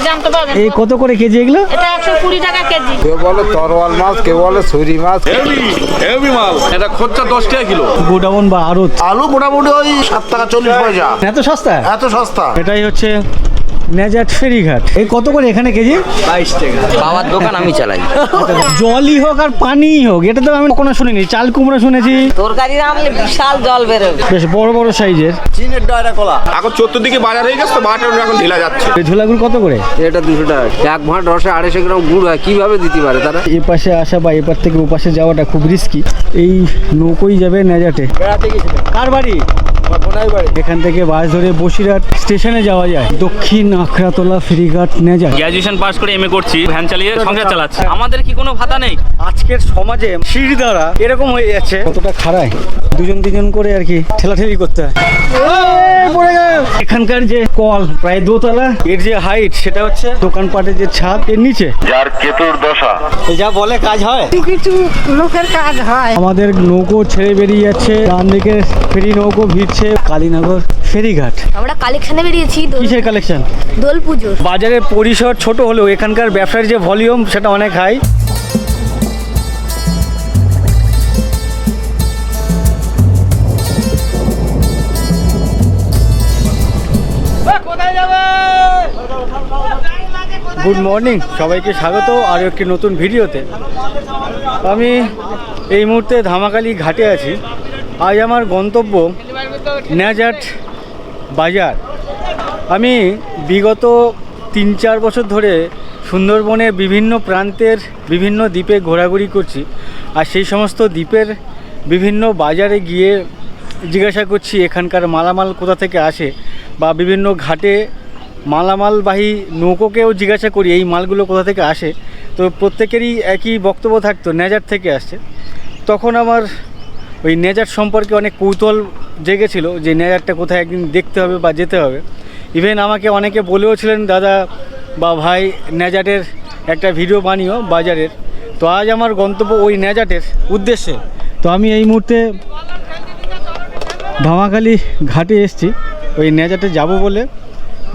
জানতে পারবেন। এই কত করে কেজি এগুলো? এটা 120 টাকা কেজি। কেউ বলে তরোয়াল মাছ, কেউ বলে ছুরি মাছ। হেভি মাল। এটা খরচা 10 টাকা কিলো। গোডাউন বা আড়ত। আলু মোটামুটি ওই 7 টাকা 40 পয়সা। এত সস্তা? এত সস্তা। এটাই হচ্ছে নেজাট ফেরিঘাট। এই কত করে এখানে কেজি? 22 টাকা। বাবার দোকান আমি চালাই। জলই হোক আর পানিই হোক, এটা তো আমি কখনো শুনিনি। চাল কুমড়ো শুনেছি, তরকারি রান্নলে বিশাল জল বেরোবে। বেশ বড় বড় সাইজের। চীনের ডয়রা কলা। এখন 14 দিকে বাজার হয়ে গেছে তো বাজারটা এখন ঢিলা যাচ্ছে। এই ঝোলাগুলো কত করে? এটা 200 টাকা। এক ভাঁড় রসে 250 গ্রাম গুড় হয়, কিভাবে দিতে পারে তারা? এ পাশে আসা বা এপার থেকে ও পাশে যাওয়াটা খুব রিস্কি। এই নৌকোই যাবে নেজাটে। বেড়াতে গেছিলাম। কার বাড়ি? কোনাই বাড়ি। এখান থেকে বাস ধরে বসিরহাট স্টেশনে যাওয়া যায়। দক্ষিণ আখড়াতলা ফেরিঘাট নেজাট। গ্র্যাজুয়েশন পাস করে এমএ করছি, ভ্যান চালিয়ে সংসার চালাচ্ছি। আমাদের কি কোনো ভাতা নেই? আজকের সমাজে সিঁড়ি দ্বারা এরকম হয়ে যাচ্ছে, কতটা খারায় দুজন তিনজন করে আর কি ঠেলাঠেলি করতে হয়। এখানকার যে কল প্রায় দোতলা, এর যে হাইট সেটা হচ্ছে দোকানপাটের যে ছাদ এর নিচে। যার কেতুর দশা। যা বলে কাজ হয়, কিছু লোকের কাজ হয়। আমাদের নৌকো ছেড়ে বেরিয়ে যাচ্ছে। ডান দিকে ফেরি নৌকো ভিড়ছে কালীনগর ফেরিঘাট। আমরা কালেকশনে বেরিয়েছি কিসের কালেকশন? দোল পুজোর। বাজারের পরিসর ছোট হলেও এখানকার ব্যবসার যে ভলিউম সেটা অনেক হাই। গুড মর্নিং, সবাইকে স্বাগত আরও একটি নতুন ভিডিওতে। আমি এই মুহূর্তে ধামাখালি ঘাটে আছি। আজ আমার গন্তব্য নেজাট বাজার। আমি বিগত 3-4 বছর ধরে সুন্দরবনে বিভিন্ন প্রান্তের বিভিন্ন দ্বীপে ঘোরাঘুরি করছি, আর সেই সমস্ত দ্বীপের বিভিন্ন বাজারে গিয়ে জিজ্ঞাসা করছি এখানকার মালামাল কোথা থেকে আসে, বা বিভিন্ন ঘাটে মালামালবাহী নৌকোকেও জিজ্ঞাসা করি এই মালগুলো কোথা থেকে আসে। তো প্রত্যেকেরই একই বক্তব্য থাকতো, নেজাট থেকে আসছে। তখন আমার ওই নেজাট সম্পর্কে অনেক কৌতূহল জেগেছিল যে নেজাটটা কোথায় একদিন দেখতে হবে বা যেতে হবে। ইভেন আমাকে অনেকে বলেও ছিলেন দাদা বা ভাই নেজাটের একটা ভিডিও বানিও বাজারের। তো আজ আমার গন্তব্য ওই নেজাটের উদ্দেশ্যে। তো আমি এই মুহূর্তে ধামাখালি ঘাটে এসেছি ওই নেজাটে যাব বলে।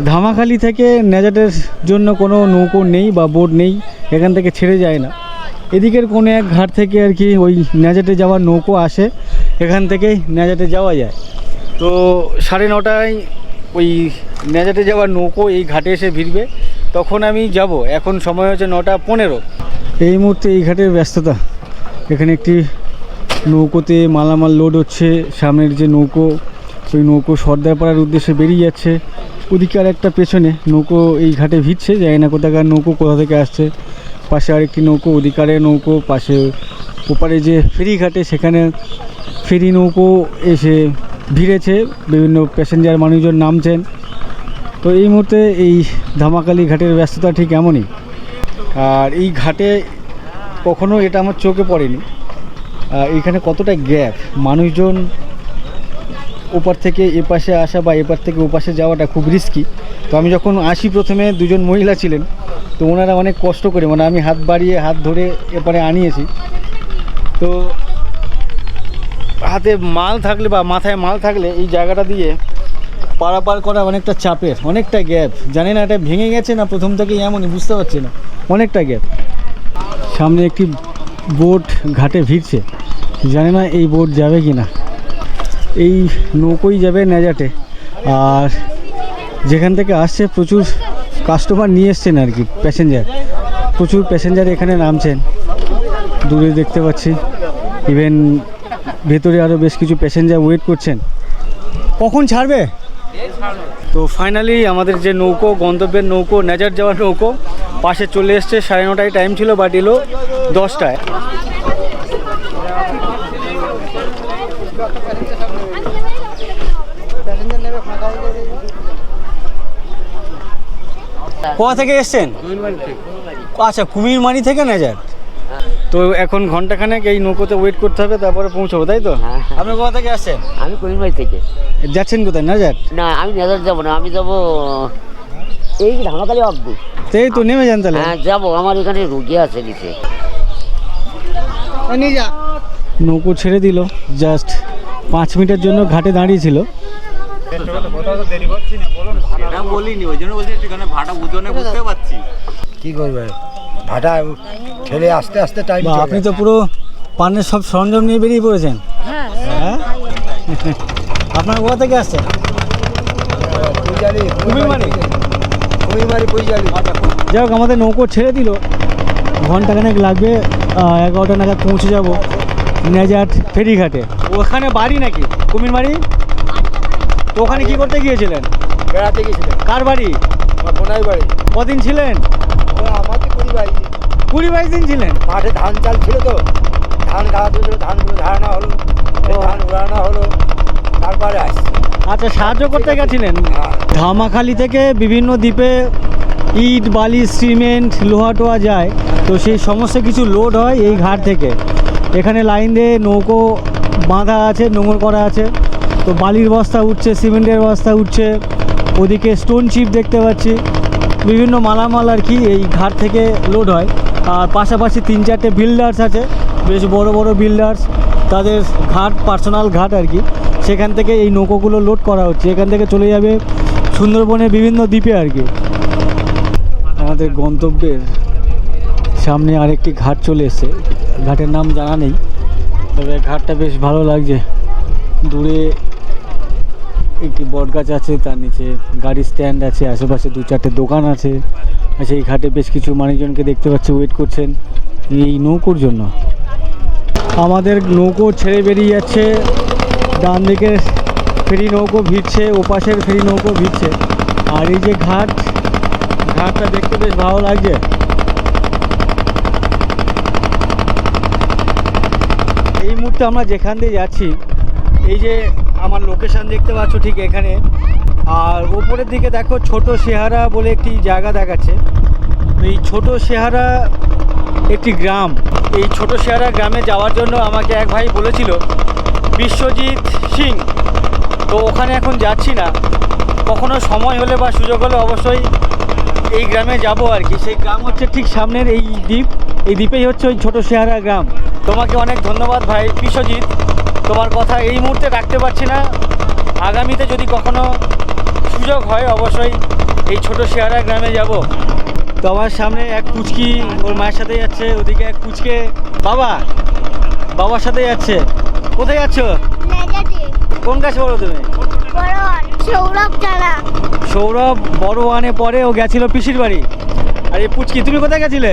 ধামাখালি থেকে নেজাটের জন্য কোনো নৌকো নেই বা বোট নেই, এখান থেকে ছেড়ে যায় না। এদিকের কোনো এক ঘাট থেকে আর কি ওই নেজাটে যাওয়ার নৌকো আসে, এখান থেকেই নেজাটে যাওয়া যায়। তো 9:30টায় ওই নেজাটে যাওয়ার নৌকো এই ঘাটে এসে ভিড়বে, তখন আমি যাব। এখন সময় হচ্ছে 9:15। এই মুহূর্তে এই ঘাটের ব্যস্ততা। এখানে একটি নৌকোতে মালামাল লোড হচ্ছে। সামনের যে নৌকো, ওই নৌকো সর্দারপাড়ার উদ্দেশ্যে বেরিয়ে যাচ্ছে। ওদিকে আর একটা পেছনে নৌকো এই ঘাটে ভিড়ছে, জানি না কোথাকার নৌকো, কোথা থেকে আসছে। পাশে আরেকটি নৌকো, ওদিকারে নৌকো, পাশে ওপারে যে ফেরি ঘাটে সেখানে ফেরি নৌকো এসে ভিড়েছে, বিভিন্ন প্যাসেঞ্জার মানুষজন নামছেন। তো এই মুহূর্তে এই ধামাখালি ঘাটের ব্যস্ততা ঠিক এমনই। আর এই ঘাটে কখনো এটা আমার চোখে পড়েনি, এইখানে কতটা গ্যাপ, মানুষজন ওপার থেকে এপাশে আসা বা এপার থেকে ওপাশে যাওয়াটা খুব রিস্কি। তো আমি যখন আসি প্রথমে দুজন মহিলা ছিলেন, তো ওনারা অনেক কষ্ট করে, মানে আমি হাত বাড়িয়ে হাত ধরে এপারে আনিয়েছি। তো হাতে মাল থাকলে বা মাথায় মাল থাকলে এই জায়গাটা দিয়ে পারাপার করা অনেকটা চাপের, অনেকটা গ্যাপ। জানি না এটা ভেঙে গেছে না প্রথম থেকেই এমনই, বুঝতে পারছি না, অনেকটা গ্যাপ। সামনে একটি বোট ঘাটে ভিড়ছে, জানি না এই বোট যাবে কি না। এই নৌকোই যাবে নেজাটে। আর যেখান থেকে আসছে প্রচুর কাস্টমার নিয়ে এসছেন আর কি, প্যাসেঞ্জার, প্রচুর প্যাসেঞ্জার এখানে নামছেন। দূরে দেখতে পাচ্ছি, ইভেন ভেতরে আরও বেশ কিছু প্যাসেঞ্জার ওয়েট করছেন। কখন ছাড়বে? তো ফাইনালি আমাদের যে নৌকো, গন্তব্যের নৌকো, নেজাট যাওয়ার নৌকো পাশে চলে এসছে। 9:30টায় টাইম ছিল, বাট এলো 10টায়। কোথা থেকে এসছেন? আচ্ছা, কুমিরমারি থেকে নেজাট। তো এখন ঘন্টাখানেক এই নৌকোতে ওয়েট করতে হবে, তারপরে পৌঁছাবো, তাই তো? আপনি কোথা থেকে আসছেন? আমি করিমবাড়ি থেকে। যাচ্ছেন কোথায়? নেজাট? না, আমি নেজাট যাবো না, আমি যাবো এই ধামাখালি অব্দি। সেই তো নেমে যান তাহলে। হ্যাঁ যাবো, আমার এখানে রুগী আছে নিচে। নৌকো ছেড়ে দিল, জাস্ট 5 মিনিটের জন্য ঘাটে দাঁড়িয়েছিল। কি করবে ভাটা ঠেলে আস্তে আস্তে টাইম বা, আপনি তো পুরো পানের সব সরঞ্জাম নিয়ে বেরিয়ে পড়েছেন। হ্যাঁ আপনার কোথা থেকে আসছেন? কুমিরমারি। যাই হোক, আমাদের নৌকো ছেড়ে দিল, ঘন্টাখানেক লাগবে, 11টা নাগাদ পৌঁছে যাব নেজাট ফেরিঘাটে। ওখানে বাড়ি নাকি কুমিরমারি? তো ওখানে কি করতে গিয়েছিলেন? বেড়াতে গেছিলাম। কার বাড়ি? আমার বোনাই বাড়ি। কদিন ছিলেন? আমাদের 20-22 দিন ছিলেন। মাঠে ধান চাল ছিল তো, ধান গাড়াতে ছিল, ধানগুলো ধারণা হলো, ধান উড়ানো হলো, তারপরে আসছি। আচ্ছা, সাহায্য করতে গেছিলেন। ধামাখালি থেকে বিভিন্ন দ্বীপে ইট, বালি, সিমেন্ট, লোহা টোয়া যায়, তো সেই সমস্ত কিছু লোড হয় এই ঘাট থেকে। এখানে লাইন দিয়ে নৌকো বাঁধা আছে, নোঙর করা আছে, তো বালির বস্তা উঠছে, সিমেন্টের বস্তা উঠছে, ওদিকে স্টোন চিপ দেখতে পাচ্ছি, বিভিন্ন মালামাল আর কি এই ঘাট থেকে লোড হয়। আর পাশাপাশি 3-4টে বিল্ডার্স আছে, বেশ বড় বড় বিল্ডার্স, তাদের ঘাট, পার্সোনাল ঘাট আর কি, সেখান থেকে এই নৌকোগুলো লোড করা হচ্ছে। এখান থেকে চলে যাবে সুন্দরবনের বিভিন্ন দ্বীপে আর কি। আমাদের গন্তব্যের সামনে আরেকটি ঘাট চলে এসেছে, ঘাটের নাম জানা নেই, তবে ঘাটটা বেশ ভালো লাগছে। দূরে একটি বটগাছ আছে, তার নিচে গাড়ি স্ট্যান্ড আছে, আশেপাশে 2-4টে দোকান আছে। আর সেই ঘাটে বেশ কিছু মানুষজনকে দেখতে পাচ্ছি ওয়েট করছেন এই নৌকোর জন্য। আমাদের নৌকো ছেড়ে বেরিয়ে যাচ্ছে, ডান দিকের ফেরি নৌকো ভিড়ছে, ওপাশের ফেরি নৌকো ভিড়ছে। আর এই যে ঘাটটা দেখতে বেশ ভালো লাগছে। এই মুহূর্তে আমরা যেখান দিয়ে যাচ্ছি, এই যে আমার লোকেশন দেখতে পাচ্ছ ঠিক এখানে, আর ওপরের দিকে দেখো ছোট শেহারা বলে একটি জায়গা দেখাচ্ছে। এই ছোট শেহারা একটি গ্রাম। এই ছোট শেহারা গ্রামে যাওয়ার জন্য আমাকে এক ভাই বলেছিল, বিশ্বজিৎ সিং, তো ওখানে এখন যাচ্ছি না, কখনো সময় হলে বা সুযোগ হলে অবশ্যই এই গ্রামে যাব আর কি। সেই গ্রাম হচ্ছে ঠিক সামনের এই দ্বীপ, এই দ্বীপেই হচ্ছে ওই ছোট শেহারা গ্রাম। তোমাকে অনেক ধন্যবাদ ভাই বিশ্বজিৎ, তোমার কথা এই মুহূর্তে রাখতে পারছি না, আগামীতে যদি কখনো সুযোগ হয় অবশ্যই এই ছোট শেহারা গ্রামে যাব। তো আমার সামনে এক কুচকি ওর মায়ের সাথে যাচ্ছে, ওদিকে এক কুচকে বাবার সাথে যাচ্ছে। কোথায় যাচ্ছ? কোন কাছে বলো তুমি? সৌরভ বড় ওয়ানে পরে ও গেছিল পিসির বাড়ি। আর এই পুচকি, তুমি কোথায় গেছিলে?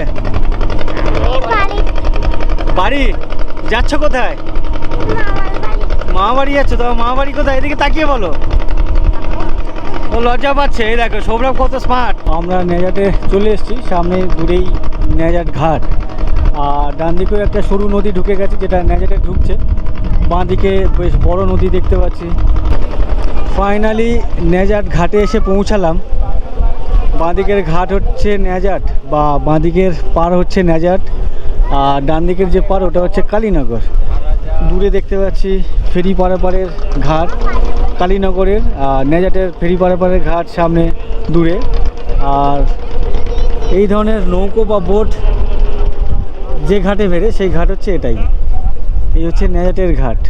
বাড়ি যাচ্ছ কোথায়? মামা বাড়ি যাচ্ছ? তো মামা বাড়ি কোথায়? এদিকে তাকিয়ে বলো। ও লজ্জা পাচ্ছে। এই দেখো সৌরভ কত স্মার্ট। আমরা নেজাটে চলে এসেছি, সামনে দূরেই নেজাট ঘাট, আর ডান দিকেও একটা সরু নদী ঢুকে গেছে যেটা নেজাটে ঢুকছে, বাঁ দিকে বেশ বড় নদী দেখতে পাচ্ছি। ফাইনালি নেজাট ঘাটে এসে পৌঁছালাম। বাঁ দিকের ঘাট হচ্ছে নেজাট, বা বাঁ দিকের পার হচ্ছে নেজাট, আর ডান দিকের যে পার ওটা হচ্ছে কালীনগর। দূরে দেখতে পাচ্ছি ফেরি পারাপারের ঘাট কালীনগরের, আর নেজাটের ফেরি পারাপারের ঘাট সামনে দূরে। আর এই ধরনের নৌকো বা বোট যে ঘাটে বেরে সেই ঘাট হচ্ছে এটাই, এই হচ্ছে নেজাটের ঘাট।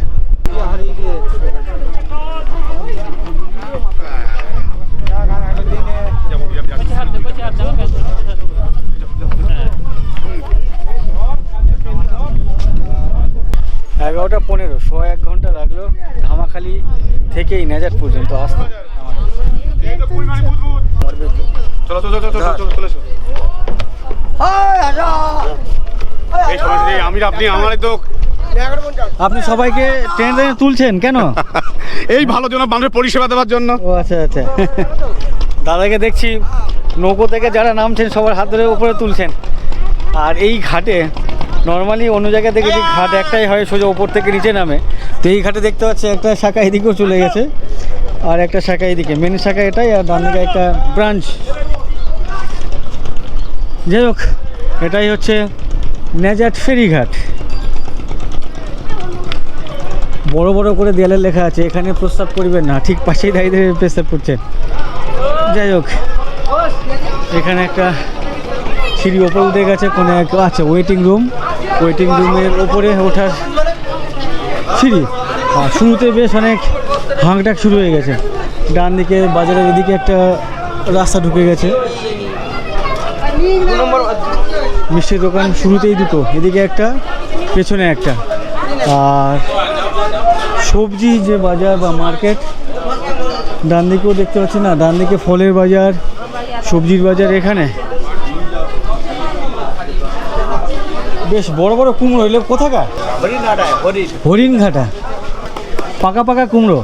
এগারোটা 15, 1 ঘন্টা লাগলো ধামাখালি থেকে এই নেজাট পর্যন্ত আসতে। আপনি সবাইকে ট্রেনে তুলছেন কেন? এই ভালো জন্য মানুষের পরিষেবা দেওয়ার জন্য। ও আচ্ছা আচ্ছা। দাদাকে দেখছি নৌকো থেকে যারা নামছেন সবার হাত ধরে উপরে তুলছেন। আর এই ঘাটে নর্মালি অন্য জায়গায় দেখেছি ঘাট একটাই হয়, সোজা ওপর থেকে নিচে নামে, তো এই ঘাটে দেখতে পাচ্ছি একটা শাখা এদিকেও চলে গেছে, আর একটা শাখা এদিকে, মেন শাখা এটাই, আর ডান দিকে একটা ব্রাঞ্চ। যাই হোক, এটাই হচ্ছে নেজাট ফেরিঘাট। বড় বড় করে দেয়ালে লেখা আছে এখানে প্রস্তাব করবেন না, ঠিক পাশেই দাঁড়িয়ে দাঁড়িয়ে প্রস্তাব করছেন। যাই হোক, এখানে একটা সিঁড়ি ওপরে উঠে গেছে, কোনো এক আচ্ছা ওয়েটিং রুমের ওপরে ওঠার সিঁড়ি। আর শুরুতে বেশ অনেক হাঁকডাক শুরু হয়ে গেছে। ডান দিকে বাজারের এদিকে একটা রাস্তা ঢুকে গেছে। মিষ্টির দোকান শুরুতেই দুটো, এদিকে একটা পেছনে একটা। আর সবজি যে বাজার বা মার্কেট ডান দিকেও দেখতে পাচ্ছি না, ডান দিকে ফলের বাজার, সবজির বাজার। এখানে বেশ বড় বড় কুমড়ো, এগুলো কোথাকার? হরিণঘাটা, পাকা পাকা কুমড়ো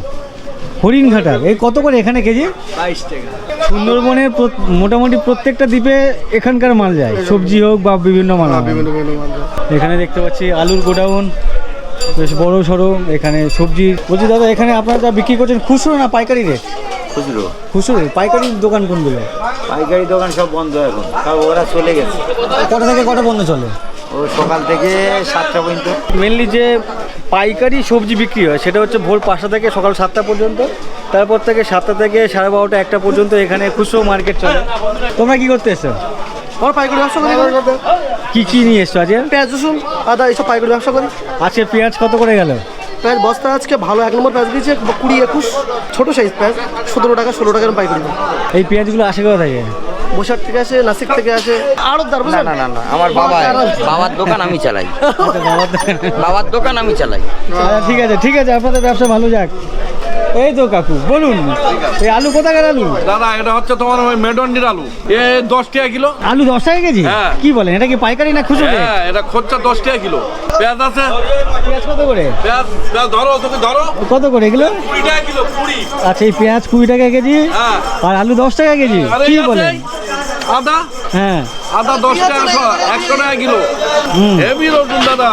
হরিণঘাটা। এই কত করে এখানে কেজি? 22 টাকা। সুন্দরবনের মোটামুটি প্রত্যেকটা দ্বীপে এখানকার মাল যায়, সবজি হোক বা বিভিন্ন মাল। এখানে দেখতে পাচ্ছি আলুর গোডাউন, বেশ বড় সড়ো। এখানে সবজি। বলছি দাদা, এখানে আপনারা যা বিক্রি করছেন খুচরো না পাইকারি রেট? খুচরো। খুচরো। পাইকারি দোকান কোনগুলো? পাইকারি দোকান সব বন্ধ এখন, সব ওরা চলে গেছে। কটা থেকে কটা বন্ধ চলে? ও সকাল থেকে 7টা পর্যন্ত। মেনলি যে পাইকারি সবজি বিক্রি হয় সেটা হচ্ছে ভোর 5টা থেকে সকাল 7টা পর্যন্ত, তারপর থেকে 7টা থেকে 12:30 1টা পর্যন্ত এখানে খুচরো মার্কেট চলে। তোমরা কি করতে এসছো? আমার পাইকারি ব্যবসা করি। কি কি নিয়ে এসছো আজকে? পেঁয়াজ, রসুন, আদা এইসব পাইকারি ব্যবসা করি। আজকে পেঁয়াজ কত করে গেল? পেঁয়াজ বস্তা আজকে ভালো 1 নম্বর পেঁয়াজ দিয়েছে 20-21, ছোটো সাইজ পেঁয়াজ 17 টাকা 16 টাকার পাইকারি। এই পেঁয়াজগুলো আসে কোথা থেকে? বসার থেকে আসে, নাসিক থেকে আসে, আড়তদার। না না না না, আমার বাবার দোকান আমি চালাই। আচ্ছা, বাবার দোকান। বাবার দোকান আমি চালাই। আচ্ছা, ঠিক আছে ঠিক আছে, আপনাদের ব্যবসা ভালো যাক। এই তো কাকু বলুন, এই আলু কোথাকার আলু? দাদা এটা হচ্ছে তোমার ওই মেডন্ডির আলু, এ 10 টাকা কিলো। আলু 10 টাকা কেজি? হ্যাঁ। কি বলেন, এটা কি পাইকারি না খুচরো? হ্যাঁ, এটা খরচা 10 টাকা কিলো। পেঁয়াজ আছে, পেঁয়াজ কত করে? পেঁয়াজ ধরো, তুমি ধরো। কত করে এগুলো? 20 টাকা কিলো, 20। আচ্ছা, এই পেঁয়াজ 20 টাকা কেজি হ্যাঁ। আর আলু 10 টাকা কেজি? আরে কি এই আছে, বলেন? আদা, হ্যাঁ, আদা 10 টাকা, 100 টাকা কিলো। হেভি রসুন দাদা,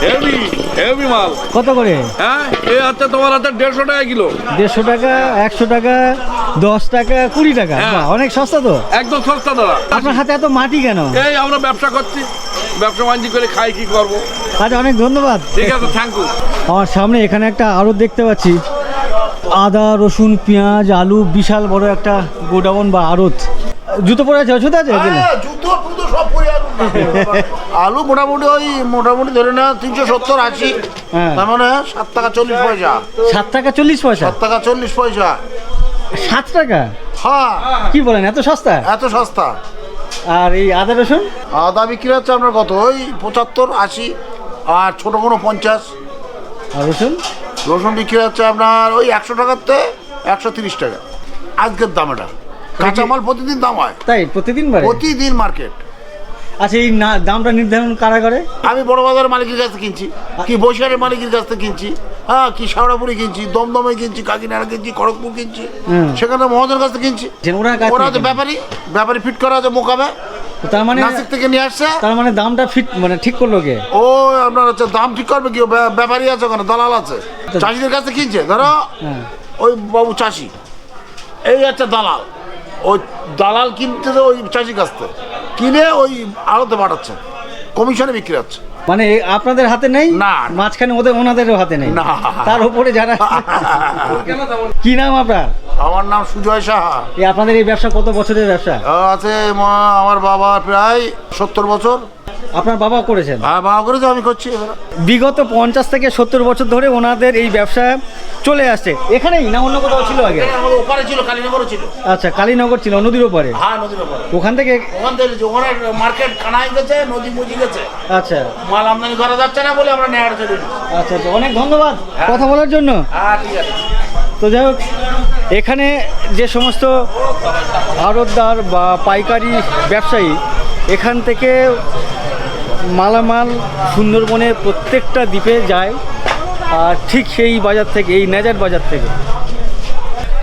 হেভি হেভি মাল। কত করে? হ্যাঁ, এ হচ্ছে তোমার হাতে 150 টাকা কিলো। 150 টাকা, 100 টাকা, 10 টাকা, 20 টাকা। হ্যাঁ। বাহ, অনেক সস্তা তো। একদম সস্তা দাদা। আপনার হাতে এত মাটি কেন? এই আমরা ব্যবসা করছি, ব্যবসা বাণিজ্য করে খাই, কি করবো। আচ্ছা, অনেক ধন্যবাদ। ঠিক আছে, থ্যাংক ইউ। আমার সামনে এখানে একটা আড়ত দেখতে পাচ্ছি, আদা, রসুন, পেঁয়াজ, আলু, বিশাল বড় একটা গোডাউন বা আড়ত। জুতো পরে আছে, ওষুধ আছে? জুতো টুতো সব পরে আলু মোটামুটি ধরে না 370-80, হ্যাঁ। তার মানে 7 টাকা 40 পয়সা। 7 টাকা 40 পয়সা? 7 টাকা 40 পয়সা। 7 টাকা? হ্যাঁ, কি বলেন, এত সস্তা? এত সস্তা। আর এই আদা রসুন? আদা বিক্রি হচ্ছে আপনার কত, ওই 75-80, আর ছোটো কোনো 50। আর রসুন? রসুন বিক্রি হচ্ছে আপনার ওই 100 টাকাতে 130 টাকা আজকের দাম। এটা কাঁচামাল প্রতিদিন দাম হয়। তাই? প্রতিদিন বাড়ে? প্রতিদিন মার্কেট। আচ্ছা, এই দামটা নির্ধারণ কারা করে? আমি বড় বাজারের মালিকের কাছ থেকে কিনছি, কি বৈশাখের মালিকের কাছ থেকে কিনছি, হ্যাঁ, কি শাওড়াপুরি কিনছি, দমদমে কিনছি, কাকিনাড়া কিনছি, খড়গপুর কিনছি, সেখানে মহাজনের কাছ থেকে কিনছি। ওরা তো ব্যাপারী ফিট করা আছে মোকাবে, তার মানে নাসিক থেকে নিয়ে আসছে। তার মানে দামটা ফিট মানে ঠিক করলো কে? ও আপনার হচ্ছে দাম ঠিক করবে কি, ব্যাপারী আছে ওখানে, দালাল আছে, চাষিদের কাছে কিনছে। ধরো ওই বাবু চাষি, এই হচ্ছে দালাল, ওই দালাল কিনতে ওই চাষির কাছ থেকে কিনে ওই আড়তে পাঠাচ্ছে, কমিশনে বিক্রি হচ্ছে। মানে আপনাদের হাতে নেই? না। মাঝখানে ওনাদেরও হাতে নেই? না। তার উপরে যারা। কি নাম আপনার? আমার নাম সুজয় সাহা। এই আপনাদের এই ব্যবসা কত বছরের ব্যবসা? আছে আমার বাবা প্রায় 70 বছর। আপনার বাবা করেছেন? হ্যাঁ, বাবা করেছে, আমি করছি। বিগত 50 থেকে 70 বছর ধরে ওনাদের এই ব্যবসা চলে আসছে। এখানেই না অন্য কোথাও ছিল আগে? ওপারে ছিল, কালীনগরও ছিল। আচ্ছা, কালীনগর ছিল, নদীর ওপারে? হ্যাঁ, নদীর ওপারে। ওখান থেকে ওখানে মার্কেট কানাই গেছে, নদী মুজি গেছে, আচ্ছা, মাল আমদানি করা যাচ্ছে না বলে আমরা নেওয়ার চলি। আচ্ছা আচ্ছা, অনেক ধন্যবাদ কথা বলার জন্য। হ্যাঁ, ঠিক আছে। তো যাই হোক, এখানে যে সমস্ত আড়তদার বা পাইকারি ব্যবসায়ী এখান থেকে মালামাল সুন্দরবনের প্রত্যেকটা দ্বীপে যায়, আর ঠিক সেই বাজার থেকে, এই নেজার বাজার থেকে।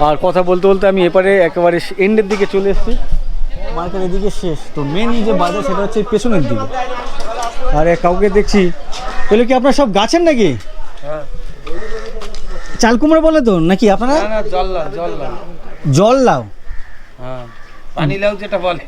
আর কথা বলতে বলতে আমি এপারে একেবারে এন্ডের দিকে চলে এসেছি, মার্কেট এদিকে শেষ। তো মেন যে বাজার সেটা হচ্ছে পেছনের দিকে। আর কাউকে দেখছি, এগুলো কি আপনার সব গাছের নাকি? চাল কুমড়ো বলে তো নাকি আপনারা? জল লাউ, পানি লাউ যেটা বলে,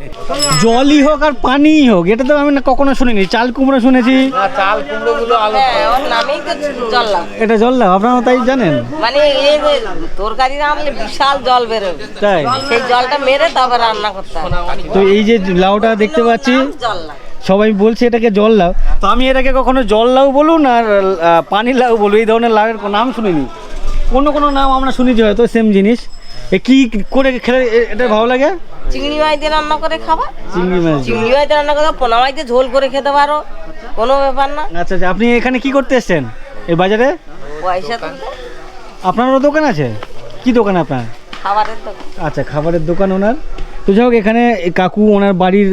জলই হোক আর পানিই হোক, এটা তো আমি কখনো শুনিনি। চাল কুমড়ো শুনেছি, চাল কুমড়ো গুলো আলাদা। ওর নামেই তো জল লাউ। এটা জল লাউ, আপনারা তাই জানেন? মানে এই যে তরকারি রান্নালে বিশাল জল বেরোবে, তাই? সেই জলটা মেরে তবে রান্না করতে হবে। তো এই যে লাউটা দেখতে পাচ্ছি, জল লাউ সবাই বলছে এটাকে জল লাউ। তো আমি এটাকে কখনো জল লাউ বলুন আর পানির লাউ বলুন, এই ধরনের লাউয়ের নাম শুনিনি। কোনো নাম আমরা শুনেছি হয়তো সেম জিনিস। কি করে খেলে এটা ভালো লাগে? চিংড়ি মাছ দিয়ে রান্না করে খাবা, চিংড়ি মাছ। চিংড়ি মাছ দিয়ে রান্না করে পোনা মাছ দিয়ে ঝোল করে খেতে পারো, কোনো ব্যাপার না। আচ্ছা আচ্ছা, আপনি এখানে কি করতে এসেছেন এই বাজারে? পয়সা তুলতে। আপনারও দোকান আছে? কি দোকান আপনার? খাবারের দোকান। আচ্ছা, খাবারের দোকান ওনার। তো যাই হোক, এখানে কাকু ওনার বাড়ির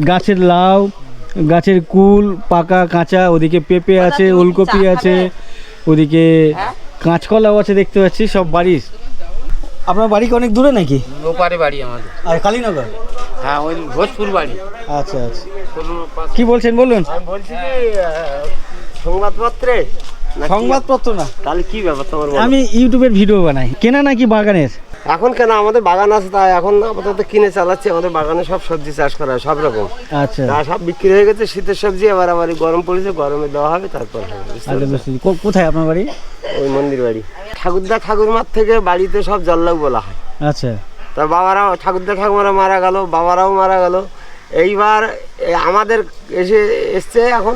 গাছের লাউ, গাছের কুল, পাকা কাঁচা, ওদিকে পেঁপে আছে, ওলকপি আছে, ওদিকে কাঁচকলাও আছে দেখতে পাচ্ছি, সব বাড়ির। আপনার বাড়ি কি অনেক দূরে নাকি? ওপারে বাড়ি আমাদের। আর কালীনগর? হ্যাঁ, ওই ভোজপুর বাড়ি। আচ্ছা আচ্ছা, কি বলছেন বলুন। বলছি যে সংবাদপত্রে সংবাদপত্র না, তাহলে কি ব্যাপার তোমার? আমি ইউটিউবের ভিডিও বানাই। কেনা নাকি বাগানের? এখন কেন, আমাদের বাগান আছে, তাই এখন আপাতত কিনে চালাচ্ছি। আমাদের বাগানে সব সবজি চাষ করা হয়, সব রকম। আচ্ছা, তা সব বিক্রি হয়ে গেছে, শীতের সবজি। আবার আবার গরম পড়েছে, গরমে দেওয়া হবে, তারপর হবে। আচ্ছা বুঝছি। কোথায় আপনার বাড়ি? ওই মন্দির বাড়ি। ঠাকুরদা ঠাকুরমার থেকে বাড়িতে সব জল্লাউ বলা হয়। আচ্ছা, তা বাবারাও, ঠাকুরদা ঠাকুমারা মারা গেল, বাবারাও মারা গেল। এইবার আমাদের এসছে এখন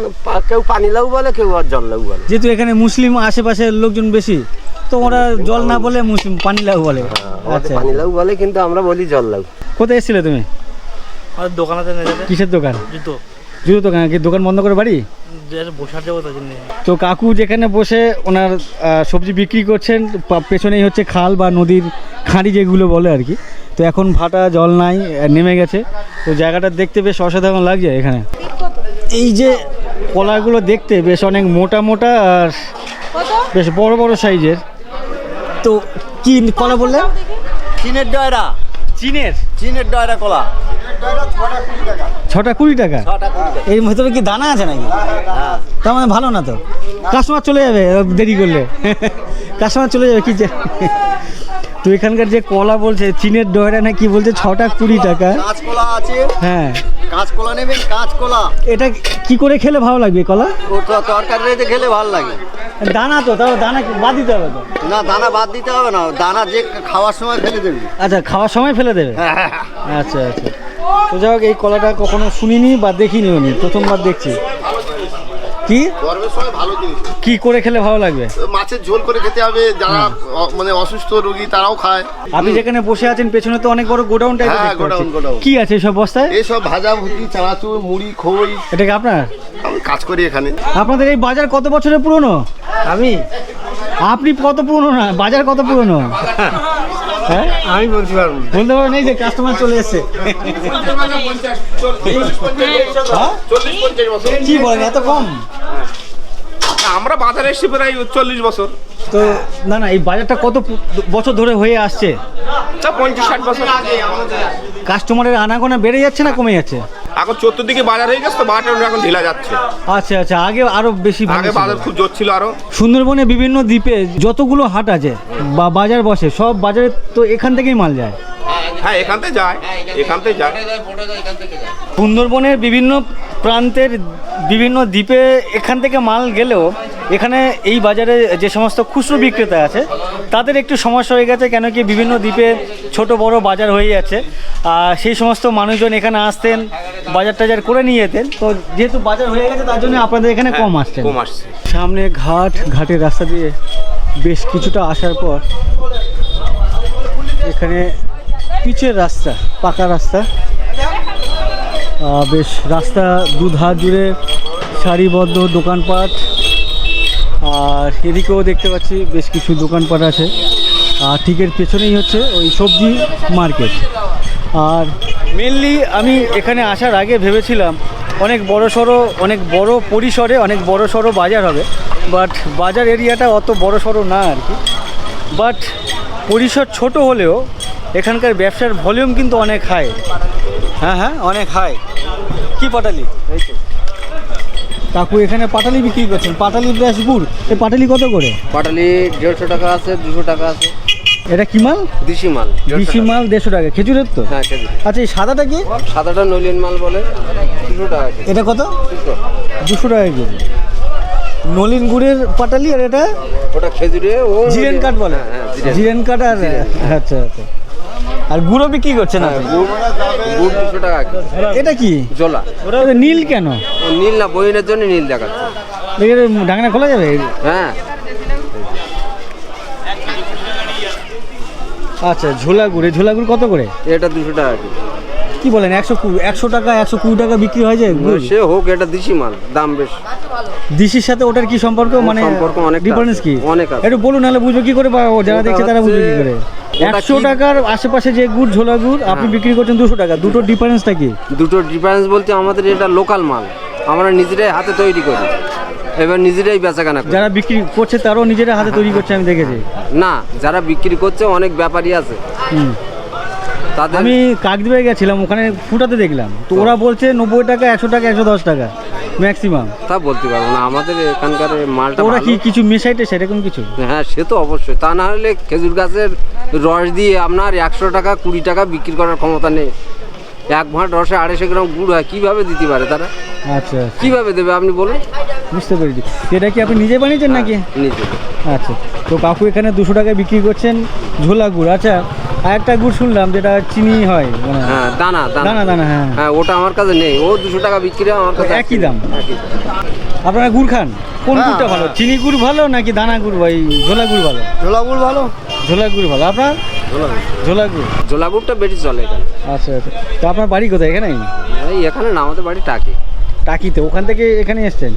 কেউ পানিলাউ বলে, কেউ আর জল্লাউ বলে। যেহেতু এখানে মুসলিম আশেপাশের লোকজন বেশি, তো ওরা জল না বলে মুসলিম পানিলাউ বলে। আচ্ছা, পানিলাউ বলে, কিন্তু আমরা বলি জল্লাউ। কোথায় এসেছিলে তুমি? আমাদের দোকান আছে। কিসের দোকান? জুতো। জুতো দোকান। কি দোকান বন্ধ করে বাড়ি? বসার যাবো তার জন্য। তো কাকু যেখানে বসে ওনার সবজি বিক্রি করছেন, পেছনেই হচ্ছে খাল বা নদীর খাঁড়ি যেগুলো বলে আর কি। তো এখন ভাটা জল নাই, নেমে গেছে। তো জায়গাটা দেখতে বেশ অসাধারণ লাগছে এখানে। এই যে কলাগুলো দেখতে বেশ অনেক মোটা মোটা আর বেশ বড় বড় সাইজের। তো কি কলা বললেন? চীনের ডয়রা। চীনের ডয়রা কলা। 6টা 20 টাকা। এর ভেতরে কি দানা আছে নাকি? তার মানে ভালো না তো, কাস্টমার চলে যাবে দেরি করলে। কাস্টমার চলে যাবে কি যে। তো এখানকার যে কলা বলছে চীনের ডয়রা না কি বলছে, 6টা 20 টাকা। কাঁচকলা আছে। হ্যাঁ, কাঁচকলা নেবেন, কাঁচকলা। এটা কি করে খেলে ভালো লাগবে কলা? ওটা তরকারিতে খেলে ভালো লাগে। দানা তো, তাও দানা বাদ দিতে হবে তো? না, দানা বাদ দিতে হবে না, দানা যে খাওয়ার সময় ফেলে দেবে। আচ্ছা, খাওয়ার সময় ফেলে দেবে। আচ্ছা আচ্ছা। তো যাই হোক, এই কলাটা কখনো শুনিনি বা দেখিনি, উনি প্রথমবার দেখছি। কি গরমের সময় ভালো জিনিস। কি করে খেলে ভালো লাগবে? মাছের ঝোল করে খেতে হবে, যারা মানে অসুস্থ রোগী তারাও খায়। আপনি যেখানে বসে আছেন পেছনে তো অনেক বড় গোডাউন টাইপের হ্যাঁ, দেখতে পাচ্ছি। গোডাউন। কি আছে সব বস্তায়? এইসব ভাজা ভুজি, চানাচুর, মুড়ি, খই। এটা কি আপনার? আমি কাজ করি এখানে। আপনাদের এই বাজার কত বছরের পুরনো? আপনি কত পুরনো না, বাজার কত পুরনো? হ্যাঁ, আমি বলতে পারবো। বলতে পারবেন? এই যে কাস্টমার চলে এসছে। কি বলেন, এত কম? আমরা বাজারে এসেছি প্রায় 40 বছর। তো না না, এই বাজারটা কত বছর ধরে হয়ে আসছে? 50-60 বছর। কাস্টমারের আনাগোনা বেড়ে যাচ্ছে না কমে যাচ্ছে? এখন 14 দিকে বাজার হয়ে গেছে, তো বাজারটা এখন ঢিলা যাচ্ছে। আচ্ছা আচ্ছা, আগে আরো বেশি ভালো আগে ছিল। বাজার খুব জোর ছিল আরো। সুন্দরবনে বিভিন্ন দ্বীপে যতগুলো হাট আছে বা বাজার বসে, সব বাজারে তো এখান থেকেই মাল যায়। হ্যাঁ, এখান থেকে যায়। সুন্দরবনের বিভিন্ন প্রান্তের বিভিন্ন দ্বীপে এখান থেকে মাল গেলেও এখানে এই বাজারে যে সমস্ত খুচরো বিক্রেতা আছে তাদের একটু সমস্যা হয়ে গেছে, কেন কি বিভিন্ন দ্বীপে ছোট বড় বাজার হয়ে যাচ্ছে। সেই সমস্ত মানুষজন এখানে আসতেন, বাজার টাজার করে নিয়ে যেতেন। তো যেহেতু বাজার হয়ে গেছে তার জন্য আপনাদের এখানে কম আসছে। সামনে ঘাটের রাস্তা দিয়ে বেশ কিছুটা আসার পর এখানে পিচের রাস্তা, পাকা রাস্তা। বেশ রাস্তা দুধার জুড়ে সারিবদ্ধ দোকানপাট, আর এদিকেও দেখতে পাচ্ছি বেশ কিছু দোকানপাট আছে। আর ঠিক এর পেছনেই হচ্ছে ওই সবজি মার্কেট। আর মেনলি আমি এখানে আসার আগে ভেবেছিলাম অনেক বড় পরিসরে অনেক বড় সড়ো বাজার হবে, বাট বাজার এরিয়াটা অত বড় সড়ো না আর কি। বাট পরিসর ছোট হলেও এখানকার ব্যবসার ভলিউম কিন্তু অনেক হাই। হ্যাঁ, অনেক হাই। কি পাটালি? এই তো কাকু এখানে পাটালি বিক্রি করছেন, পাটালি ব্রাশ গুড়। এই পাটালি কত করে? পাটালি 150 টাকা আছে, 200 টাকা আছে। এটা কি মাল? দেশি মাল। 150 টাকা। খেজুরের তো? হ্যাঁ, খেজুর। আচ্ছা, এই সাদাটা কি? সাদাটা নলিন মাল বলে, 200 টাকা। এটা কত? 200 টাকা কেজি। নলিন গুড়ের পাটালি। আর এটা ওটা খেজুরে, ও জিরেন কাঠ বলে। জিরেন কাঠ। আর আচ্ছা আচ্ছা। আর গুঁড়ো বিক্রি করছে না? গুড় 200 টাকা। এটা কি? জোলা। ওটা নীল কেন? নীল না, বইনের জন্য নীল দেখাচ্ছে। ঢাকনা খোলা যাবে? হ্যাঁ। আচ্ছা ঝোলা গুড়, এই ঝোলা গুড় কত করে? এটা 200 টাকা কিলো। কি বলেন 100 টাকা 120 টাকা বিক্রি হয় যায় গুড়? সে হোক, এটা দেশি মাল, দাম বেশি। দিশির সাথে ওটার কি সম্পর্ক, মানে সম্পর্ক অনেক ডিফারেন্স কি? অনেক আছে। একটু বলুন, নাহলে বুঝবে কি করে, বা যারা দেখছে তারা বুঝবে কি করে? ওটা 100 টাকার আশেপাশে যে গুড়, ঝোলা গুড় আপনি বিক্রি করছেন 200 টাকা, দুটো ডিফারেন্সটা কি? দুটো ডিফারেন্স বলতে আমাদের এটা লোকাল মাল, আমরা নিজেরাই হাতে তৈরি করি, এবার নিজেরাই বেচাকেনা করি। যারা বিক্রি করছে তারাও নিজেরা হাতে তৈরি করছে, আমি দেখেছি। না, যারা বিক্রি করছে অনেক ব্যাপারী আছে, হুম। তাদের আমি কাকদ্বীপে গেছিলাম, ওখানে ফুটাতে দেখলাম তো ওরা বলছে 90 টাকা, 100 টাকা, 110 টাকা ম্যাক্সিমাম। তা বলতে পারবো না, আমাদের এখানকার মালটা ওরা কি ভালো। কিছু মেশাইতে সেরকম কিছু? হ্যাঁ, সে তো অবশ্যই, তা না হলে খেজুর গাছের রস দিয়ে আপনার 100 টাকা 20 টাকা বিক্রি করার ক্ষমতা নেই। 1 ভাঁড় রসে 250 গ্রাম গুড় হয়, কিভাবে দিতে পারে তারা? আচ্ছা, কিভাবে দেবে আপনি বলুন? বুঝতে পেরেছি। এটা কি আপনি নিজে বানিয়েছেন নাকি? নিজে। আচ্ছা, তো কাকু এখানে 200 টাকায় বিক্রি করছেন ঝোলা গুড়। আচ্ছা, আর একটা গুড় শুনলাম যেটা চিনি হয়, মানে হ্যাঁ, দানা দানা দানা, হ্যাঁ হ্যাঁ, ওটা আমার কাছে নেই, ও 200 টাকা বিক্রি হয়, আমার কাছে একই দাম। একই দাম। আপনারা গুড় খান, কোন গুড়টা ভালো, চিনি গুড় ভালো নাকি দানা গুড়, ভাই ঝোলা গুড় ভালো? ঝোলা গুড় ভালো। ঝোলা গুড় ভালো। আপনার ঝোলা গুড়? জোলা গুড়টা বেশি চলে এখানে। আচ্ছা আচ্ছা, তো আপনার বাড়ি কোথায়? এখানেই? এই এখানে না, আমাদের বাড়ি টাকি। টাকিতে, ওখান থেকে এখানে এসছেন,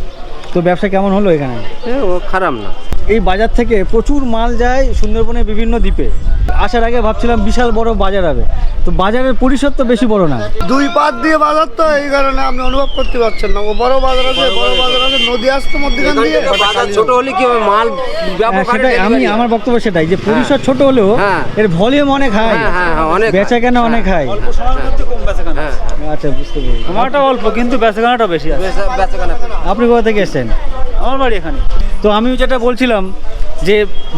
তো ব্যবসা কেমন হলো এখানে? হ্যাঁ, ও খারাপ না। এই বাজার থেকে প্রচুর মাল যায় সুন্দরবনের বিভিন্ন দ্বীপে। আসার আগে ভাবছিলাম বিশাল বড় বাজার হবে, তো বাজারের পরিসর তো বেশি বড় না। 2 পাত দিয়ে বাজার, তো এই কারণে আপনি অনুভব করতে পারছেন না। ও বড় বাজার আছে, বড় বাজার আছে, নদী আসতো মধ্যখান দিয়ে। বাজার ছোট হলে কি হবে, মাল ব্যাপক হারে সেটাই আমার বক্তব্য, সেটাই যে পরিসর ছোট হলেও হ্যাঁ। এর ভলিউম অনেক হাই, হ্যাঁ, হ্যাঁ, হ্যাঁ, অনেক বেচা কেনা অনেক হাই। হ্যাঁ, আচ্ছা, বুঝতে পেরেছি। আমারটা অল্প কিন্তু বেচাকেনাটা বেশি আছে। বেচাকেনা করে। আপনি কোথা থেকে এসেছেন? আমার বাড়ি এখানে। তো আমি যেটা বলছিলাম যে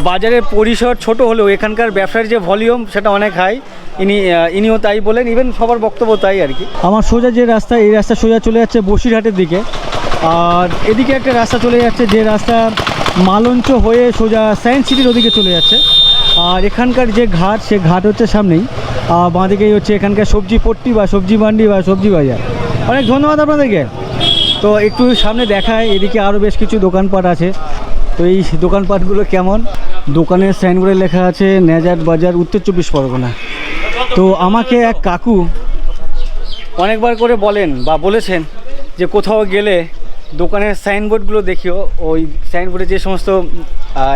বাজারের পরিসর ছোট হলেও এখানকার ব্যবসার যে ভলিউম সেটা অনেক হাই। ইনিও তাই বলেন, ইভেন সবার বক্তব্য তাই আর কি। আমার সোজা যে রাস্তা, এই রাস্তা সোজা চলে যাচ্ছে বসিরহাটের দিকে, আর এদিকে একটা রাস্তা চলে যাচ্ছে যে রাস্তা মালঞ্চ হয়ে সোজা সায়েন্স সিটির ওদিকে চলে যাচ্ছে। আর এখানকার যে ঘাট, সে ঘাট হচ্ছে সামনেই, আর বাঁদিকেই হচ্ছে এখানকার সবজি পট্টি বা সবজি মান্ডি বা সবজি বাজার। অনেক ধন্যবাদ আপনাদেরকে। তো একটু সামনে দেখায়, এদিকে আরও বেশ কিছু দোকানপাট আছে। তো এই দোকানপাটগুলো কেমন? দোকানের সাইনবোর্ডে লেখা আছে নেজাট বাজার, উত্তর 24 পরগনা। তো আমাকে এক কাকু অনেকবার করে বলেন বা বলেছেন যে কোথাও গেলে দোকানের সাইনবোর্ডগুলো দেখিও, ওই সাইনবোর্ডে যে সমস্ত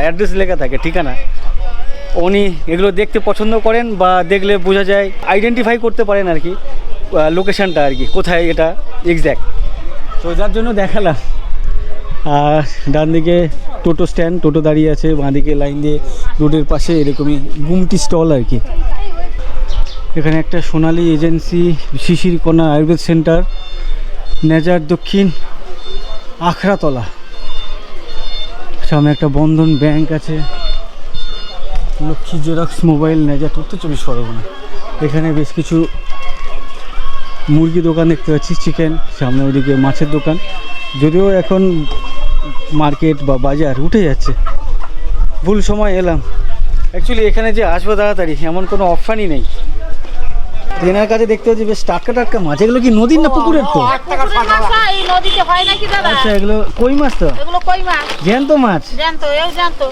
অ্যাড্রেস লেখা থাকে, ঠিকানা, উনি এগুলো দেখতে পছন্দ করেন, বা দেখলে বোঝা যায়, আইডেন্টিফাই করতে পারেন আর কি লোকেশানটা আর কি, কোথায় এটা এক্স্যাক্ট। তো যার জন্য দেখালাম। আর ডান দিকে টোটো স্ট্যান্ড, টোটো দাঁড়িয়ে আছে, বাঁদিকে লাইন দিয়ে রোডের পাশে এরকমই গুমটি স্টল আর কি। এখানে একটা সোনালী এজেন্সি, শিশির কোনা আয়ুর্বেদ সেন্টার, নেজার দক্ষিণ আখড়াতলা, সামনে একটা বন্ধন ব্যাংক আছে, লক্ষ্মী জেরক্স মোবাইল, নেজার, উত্তর 24 পরগনা। এখানে বেশ কিছু মুরগি দোকান দেখতে পাচ্ছি, চিকেন, সামনে ওইদিকে মাছের দোকান। যদিও এখন মার্কেট বা বাজার উঠে যাচ্ছে, ভুল সময় এলাম। অ্যাকচুয়ালি এখানে যে আসবো তাড়াতাড়ি এমন কোনো অপশানই নেই। ট্রেনের কাছে দেখতে হচ্ছে বেশ টাটকা টাটকা মাছ। এগুলো কি নদীর না পুকুরের? তো এই নদীতে হয় নাকি দাদা? আচ্ছা, এগুলো কই মাছ? তো এগুলো কই মাছ, জ্যান্ত মাছ? জানতো, এও জানতো।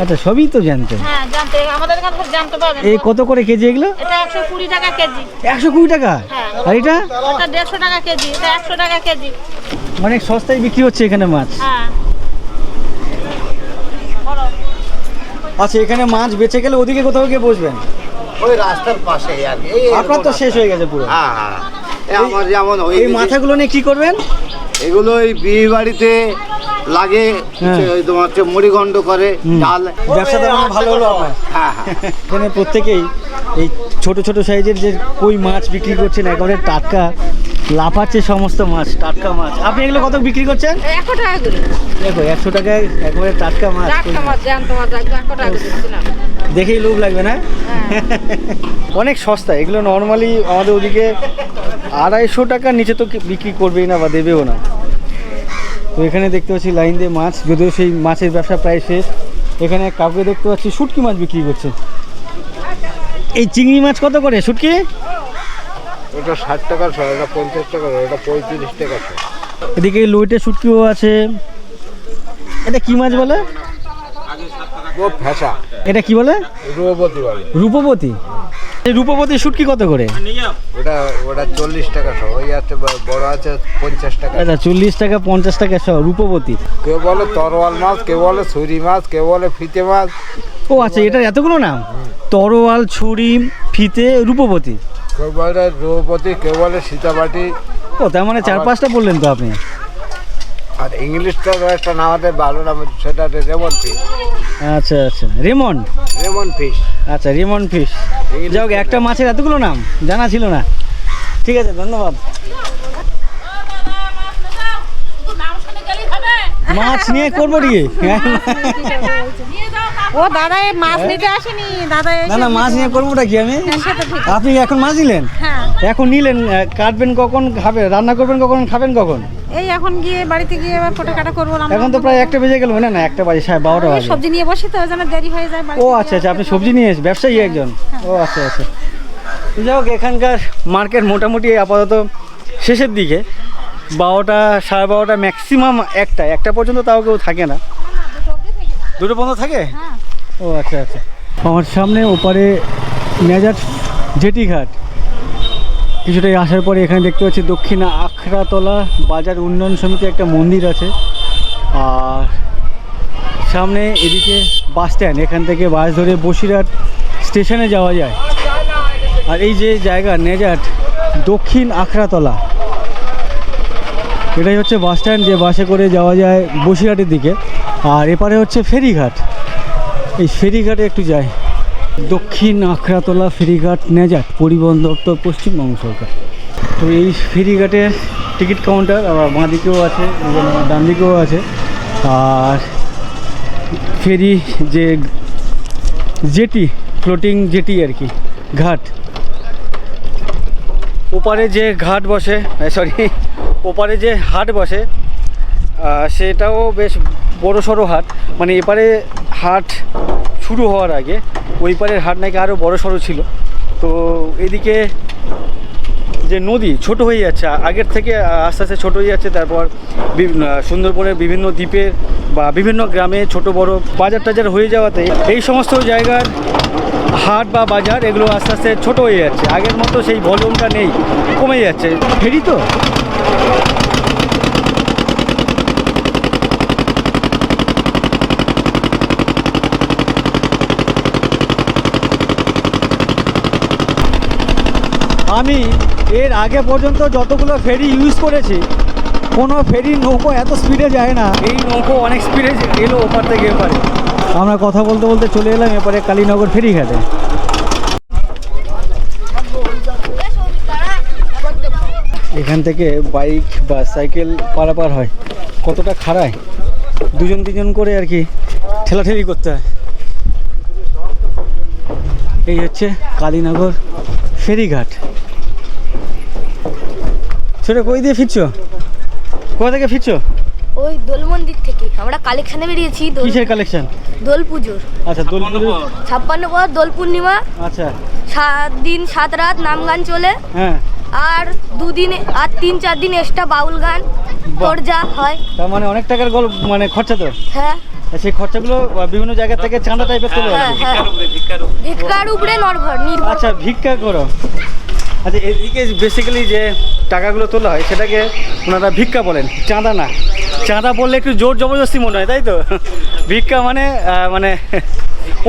আচ্ছা, সবই তো জানতে। হ্যাঁ, জানতো, আমাদের এখানে সব জানতো পাবেন। এই কত করে কেজি এগুলো? এটা 120 টাকা কেজি। 120 টাকা? হ্যাঁ। আর এটা? ওটা 150 টাকা কেজি, এটা 100 টাকা কেজি। অনেক সস্তায় বিক্রি হচ্ছে এখানে মাছ। হ্যাঁ। আচ্ছা, এখানে মাছ বেঁচে গেলে ওদিকে কোথাও গিয়ে বসবেন? ওই রাস্তার পাশে আর কি। আপনার তো শেষ হয়ে গেছে পুরো। হ্যাঁ হ্যাঁ, আমার যেমন এই মাথাগুলো নিয়ে কি করবেন? এগুলো ওই বিয়ে বাড়িতে লাগে, ওই তোমার হচ্ছে মুড়িঘণ্ড করে, ডাল। ব্যবসাটা আমার ভালো হলো আপনার। হ্যাঁ হ্যাঁ, এখানে প্রত্যেকেই এই ছোট ছোট সাইজের যে কই মাছ বিক্রি করছেন, একেবারে টাটকা, লাফাচ্ছে সমস্ত মাছ, টাটকা মাছ। আপনি এগুলো কত বিক্রি করছেন? 100 টাকা করে। দেখো, 100 টাকায় একেবারে টাটকা মাছ। টাটকা মাছ, জানতো মাছ, 100 টাকা করে দিলাম। দেখেই লোভ লাগবে না? অনেক সস্তা এগুলো। নর্মালি আমাদের ওদিকে 250 টাকার নিচে তো বিক্রি করবেই না বা দেবেও না। তো এখানে দেখতে পাচ্ছি লাইন দিয়ে মাছ, যদিও সেই মাছের ব্যবসা প্রায় শেষ। এখানে কাউকে দেখতে পাচ্ছি শুটকি মাছ বিক্রি করছে। এই চিংড়ি মাছ কত করে শুটকি? ওটা 60 টাকা, এটা 50 টাকা, এটা 35 টাকা। এদিকে লইটে শুটকিও আছে। এটা কি মাছ বলে? ও ফ্যাসা। এটা কি বলে? রূপবতী। এই রূপবতী শুটকি কত করে? ওটা 40 টাকা সহ, ওই আছে বড় আছে 50 টাকা। আচ্ছা 40 টাকা 50 টাকা সহ রূপবতী। কেউ বলে তরোয়াল মাছ, কেউ বলে ছুরি মাছ, কেউ বলে ফিতে মাছ। ও আচ্ছা, এটা এতগুলো নাম? তরোয়াল, ছুরি, ফিতে, রূপবতী। কেউ বলে রূপবতী, কেউ বলে সীতাবাটি। ও তার মানে 4-5টা বললেন তো আপনি। আর ইংলিশটা একটা নাম আছে ভালো নাম, সেটা রেমন ফিশ। আচ্ছা আচ্ছা, রেমন ফিশ। আচ্ছা রেমন ফিশ। যাই হোক, একটা মাছের এতগুলো নাম জানা ছিল না। ঠিক আছে, ধন্যবাদ। মাছ নিয়ে করবো দিয়ে ও দাদা এই মাছ নিতে আসেনি দাদা। না না, মাছ নিয়ে করবোটা কি আমি? আপনি এখন মাছ নিলেন? হ্যাঁ। এখন নিলেন, কাটবেন কখন, খাবেন, রান্না করবেন কখন, খাবেন কখন? এই এখন গিয়ে বাড়িতে গিয়ে এবার ফটো কাটা করবো। এখন তো প্রায় 1টা বেজে গেল। না না, 1টা বাজে, 12টা বাজে। সবজি নিয়ে বসি তো, ওই জন্য দেরি হয়ে যায়। ও আচ্ছা আচ্ছা, আপনি সবজি নিয়ে এসে ব্যবসায়ী একজন? ও আচ্ছা আচ্ছা। যাই হোক, এখানকার মার্কেট মোটামুটি আপাতত শেষের দিকে। 12টা, 12:30 ম্যাক্সিমাম 1টা পর্যন্ত তাও কেউ থাকে না। 2টো পর্যন্ত থাকে? ও আচ্ছা আচ্ছা। আমার সামনে ওপারে নেজাট জেটি ঘাট। কিছুটাই আসার পরে এখানে দেখতে পাচ্ছি দক্ষিণ আখড়াতলা বাজার উন্নয়ন সমিতি একটা মন্দির আছে। আর সামনে এদিকে বাস স্ট্যান্ড, এখান থেকে বাস ধরে বসিরহাট স্টেশনে যাওয়া যায়। আর এই যে জায়গা নেজাট দক্ষিণ আখড়াতলা, এটাই হচ্ছে বাস স্ট্যান্ড, যে বাসে করে যাওয়া যায় বসিরহাটের দিকে। আর এপারে হচ্ছে ফেরিঘাট। এই ফেরিঘাটে একটু যাই। দক্ষিণ আখড়াতলা ফেরিঘাট, নেজাট, পরিবহন দপ্তর, পশ্চিমবঙ্গ সরকার। তো এই ফেরিঘাটের টিকিট কাউন্টার আবার বাঁ দিকেও আছে এবং ডান দিকেও আছে। আর ফেরি যে জেটি, ফ্লোটিং জেটি আর কি, ঘাট। ওপারে যে ঘাট বসে, সরি, ওপারে যে হাট বসে, সেটাও বেশ বড় সড়ো হাট। মানে এপারে হাট শুরু হওয়ার আগে ওই পারের হাট নাকি আরও বড় সড়ো ছিল। তো এদিকে যে নদী ছোট হয়ে যাচ্ছে, আগের থেকে আস্তে আস্তে ছোট হয়ে যাচ্ছে। তারপর সুন্দরবনের বিভিন্ন দ্বীপের বা বিভিন্ন গ্রামে ছোট বড় বাজার টাজার হয়ে যাওয়াতে এই সমস্ত জায়গার হাট বা বাজার এগুলো আস্তে আস্তে ছোট হয়ে যাচ্ছে। আগের মতো সেই ভলিউমটা নেই, কমে যাচ্ছে। ফেরি তো আমি এর আগে পর্যন্ত যতগুলো ফেরি ইউজ করেছি, কোনো ফেরি নৌকো এত স্পিডে যায় না। এই নৌকো অনেক স্পিডে এলো ওপার থেকে এপারে। আমরা কথা বলতে বলতে চলে এলাম এপারে কালীনগর ফেরিঘাটে। এখান থেকে বাইক বা সাইকেল পারাপার হয়। কতটা খাড়ায়, 2-3জন করে আর কি ঠেলাঠেলি করতে হয়। এই হচ্ছে কালীনগর ফেরিঘাট। ছোটো কই দিয়ে ফিরছো? কোথা থেকে ফিরছো? ওই দোল মন্দির থেকে আমরা কালেকশনে বেরিয়েছি। কিসের কালেকশন? দোল পুজোর। আচ্ছা, দোল পুজো 56 পর দোল পূর্ণিমা। আচ্ছা, 7 দিন 7 রাত নাম গান চলে। হ্যাঁ। আর 2 দিন আর 3-4 দিন এক্সট্রা বাউল গান যা হয়। তার মানে অনেক টাকার মানে খরচা তো। হ্যাঁ, সেই খরচাগুলো বিভিন্ন জায়গা থেকে চাঁদা টাইপের তোলো। ভিক্ষার উপরে নির্ভর। আচ্ছা, ভিক্ষা করো। আচ্ছা, এদিকে বেসিক্যালি যে টাকাগুলো তোলা হয় সেটাকে ওনারা ভিক্ষা বলেন, চাঁদা না। চাঁদা বললে একটু জোর জবরদস্তি মনে হয়, তাই তো? ভিক্ষা মানে মানে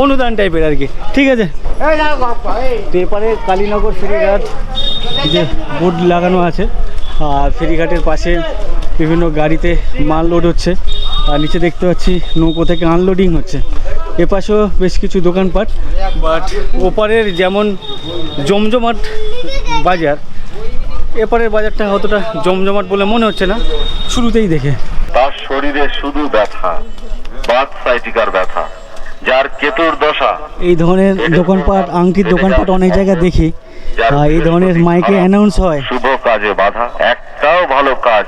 অনুদান টাইপের আর কি। ঠিক আছে। এপারে কালীনগর ফেরিঘাট যে বোর্ড লাগানো আছে, আর ফেরিঘাটের পাশে বিভিন্ন গাড়িতে মাল লোড হচ্ছে। আর নিচে দেখতে পাচ্ছি নৌকো থেকে আনলোডিং হচ্ছে। এপাশেও বেশ কিছু দোকানপাট। বাট ওপারের যেমন জমজমাট বাজার, এপারের বাজারটা অতটা জমজমাট বলে মনে হচ্ছে না শুরুতেই দেখে। তার শরীরে শুধু ব্যথা, বাত সাইটিকার ব্যথা, যার কেতুর দশা। এই ধরনের দোকানপাট, আংটির দোকানপাট অনেক জায়গায় দেখি। এই ধরনের মাইকে অ্যানাউন্স হয় শুভ কাজে বাধা, একটাও ভালো কাজ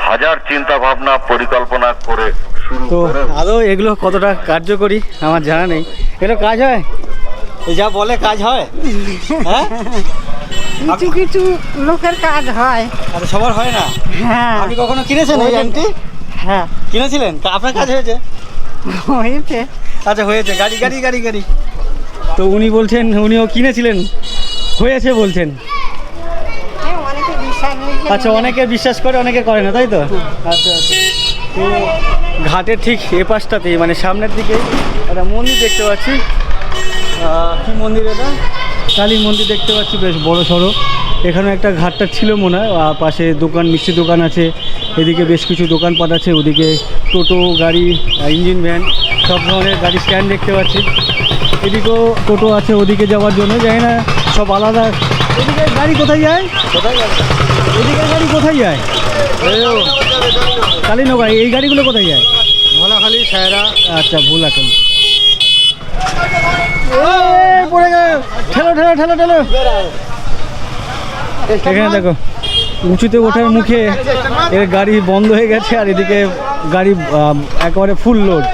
হাজার চিন্তা ভাবনা পরিকল্পনা করে শুরু তো করে। আদৌ এগুলো কতটা কার্যকরী আমার জানা নেই। এগুলো কাজ হয়? এই যা বলে কাজ হয়? হ্যাঁ, কিছু কিছু লোকের কাজ হয়। আচ্ছা, সবার হয় না। হ্যাঁ, আপনি কখনো কিনেছেন এই আংটি? হ্যাঁ কিনেছিলেন? আপনার কাজ হয়েছে? হয়েছে। আচ্ছা হয়েছে, গাড়ি গাড়ি গাড়ি গাড়ি। তো উনি বলছেন উনিও কিনেছিলেন, হয়েছে বলছেন। আচ্ছা, অনেকে বিশ্বাস করে অনেকে করে না, তাই তো? আচ্ছা আচ্ছা। তো ঘাটের ঠিক এ পাশটাতেই মানে সামনের দিকে একটা মন্দির দেখতে পাচ্ছি। কি মন্দির এটা? কালী মন্দির দেখতে পাচ্ছি, বেশ বড় সড়ো। এখানে একটা ঘাটটা ছিল মনে হয়, পাশে দোকান, মিষ্টি দোকান আছে, এদিকে বেশ কিছু দোকানপাট আছে, ওদিকে টোটো গাড়ি, ইঞ্জিন ভ্যান, সব ধরনের গাড়ি স্ট্যান্ড দেখতে পাচ্ছি। এদিকেও টোটো আছে ওদিকে যাওয়ার জন্য, জানি না সব আলাদা। এদিকে গাড়ি কোথায় যায়? কোথায় যাবে? এদিকে গাড়ি কোথায় যায়? কালীনগর। এই গাড়িগুলো কোথায় যায়? ভোলাখালি, সায়রা। আচ্ছা, ভোলাখালি। পড়ে গেল, ঠেলো ঠেলো ঠেলো ঠেলো। এখানে দেখো উঁচুতে ওঠার মুখে এর গাড়ি বন্ধ হয়ে গেছে, আর এদিকে গাড়ি একেবারে ফুল লোড।